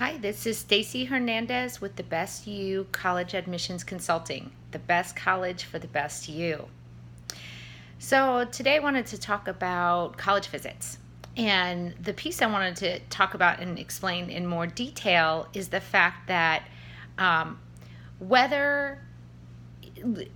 Hi, this is Stacy Hernandez with the Best You College Admissions Consulting, the best college for the best you. So today I wanted to talk about college visits. And the piece I wanted to talk about and explain in more detail is the fact that weather,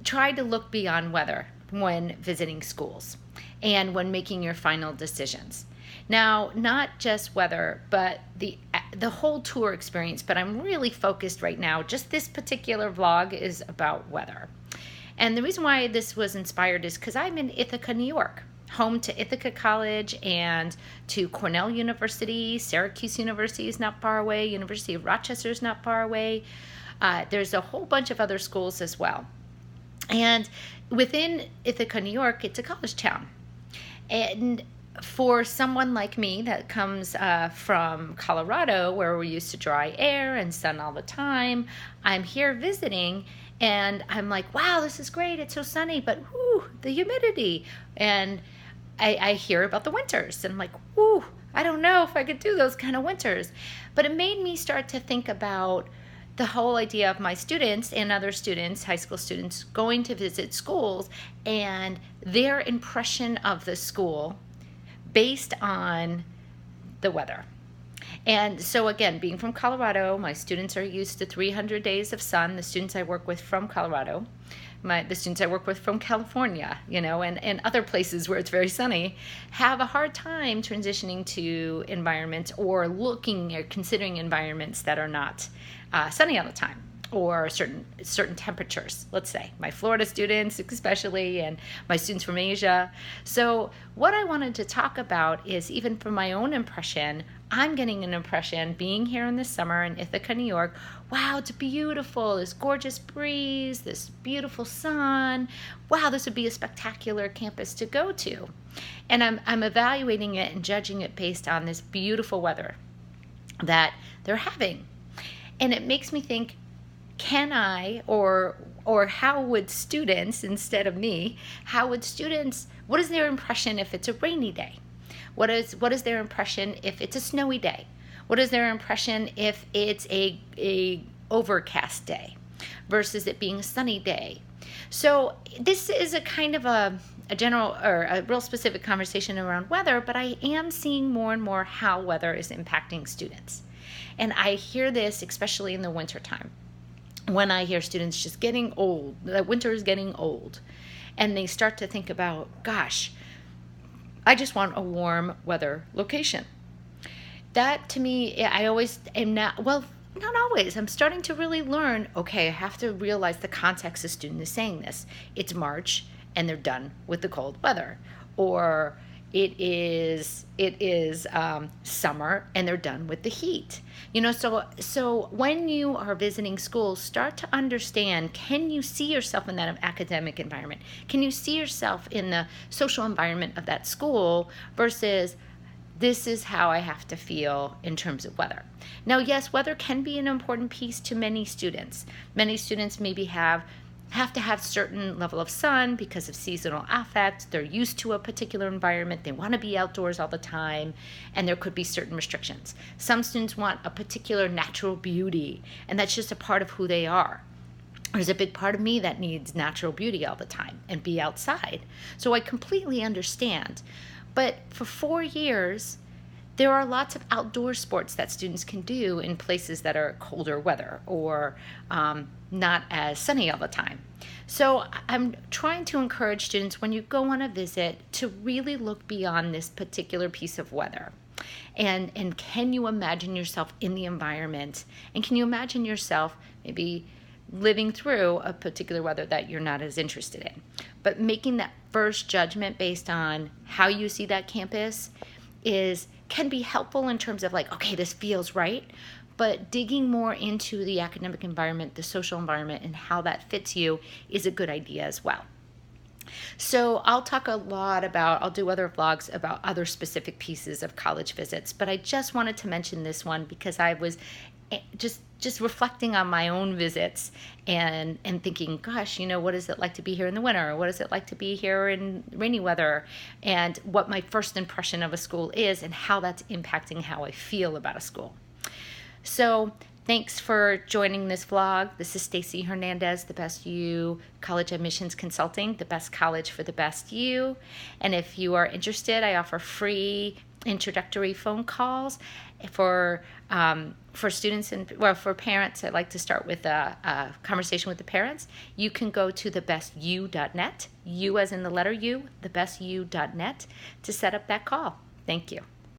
try to look beyond weather when visiting schools and when making your final decisions. Now, not just weather, but the whole tour experience, but I'm really focused right now. Just this particular vlog is about weather. And the reason why this was inspired is because I'm in Ithaca, New York, home to Ithaca College and to Cornell University. Syracuse University is not far away. University of Rochester is not far away. There's a whole bunch of other schools as well. And within Ithaca, New York, it's a college town. And for someone like me that comes from Colorado, where we're used to dry air and sun all the time, I'm here visiting and I'm like, wow, this is great. It's so sunny, but whoo, the humidity. And I hear about the winters and I'm like, whoo, I don't know if I could do those kind of winters. But it made me start to think about the whole idea of my students and other students, high school students, going to visit schools and their impression of the school based on the weather. And so again, being from Colorado, my students are used to 300 days of sun. The students I work with from Colorado, the students I work with from California, and other places where it's very sunny, have a hard time transitioning to environments or looking or considering environments that are not sunny all the time, or certain temperatures, let's say. My Florida students especially, and my students from Asia. So what I wanted to talk about is, even from my own impression, I'm getting an impression being here in the summer in Ithaca, New York. Wow, it's beautiful, this gorgeous breeze, this beautiful sun. Wow, this would be a spectacular campus to go to. And I'm evaluating it and judging it based on this beautiful weather that they're having. And it makes me think, can I, or how would students, instead of me, what is their impression if it's a rainy day? What is their impression if it's a snowy day? What is their impression if it's a overcast day versus it being a sunny day? So this is a kind of a general or a real specific conversation around weather, but I am seeing more and more how weather is impacting students. And I hear this especially in the wintertime, when I hear students just getting old, the winter is getting old, and they start to think about, gosh, I just want a warm weather location. That to me, I always am not always. I'm starting to really learn, okay, I have to realize the context the student is saying this. It's March and they're done with the cold weather. Or it is summer and they're done with the heat. So when you are visiting schools, start to understand, can you see yourself in that academic environment? Can you see yourself in the social environment of that school versus this is how I have to feel in terms of weather. Now, yes, weather can be an important piece to many students. Many students maybe have to have certain level of sun because of seasonal affect. They're used to a particular environment. They want to be outdoors all the time, and there could be certain restrictions. Some students want a particular natural beauty, and that's just a part of who they are. There's a big part of me that needs natural beauty all the time and be outside. So I completely understand. But for 4 years, there are lots of outdoor sports that students can do in places that are colder weather or not as sunny all the time. So I'm trying to encourage students, when you go on a visit, to really look beyond this particular piece of weather. And can you imagine yourself in the environment? And can you imagine yourself maybe living through a particular weather that you're not as interested in? But making that first judgment based on how you see that campus can be helpful in terms of like, okay, this feels right, but digging more into the academic environment, the social environment, and how that fits you is a good idea as well. So I'll talk I'll do other vlogs about other specific pieces of college visits, but I just wanted to mention this one because I was just reflecting on my own visits and thinking, gosh, what is it like to be here in the winter? What is it like to be here in rainy weather? And what my first impression of a school is and how that's impacting how I feel about a school. So thanks for joining this vlog. This is Stacy Hernandez, the Best You College Admissions Consulting, the best college for the best you. And if you are interested, I offer free introductory phone calls for students and for parents. I'd like to start with a conversation with the parents. You can go to thebestyou.net, you as in the letter U, thebestyou.net, to set up that call. Thank you.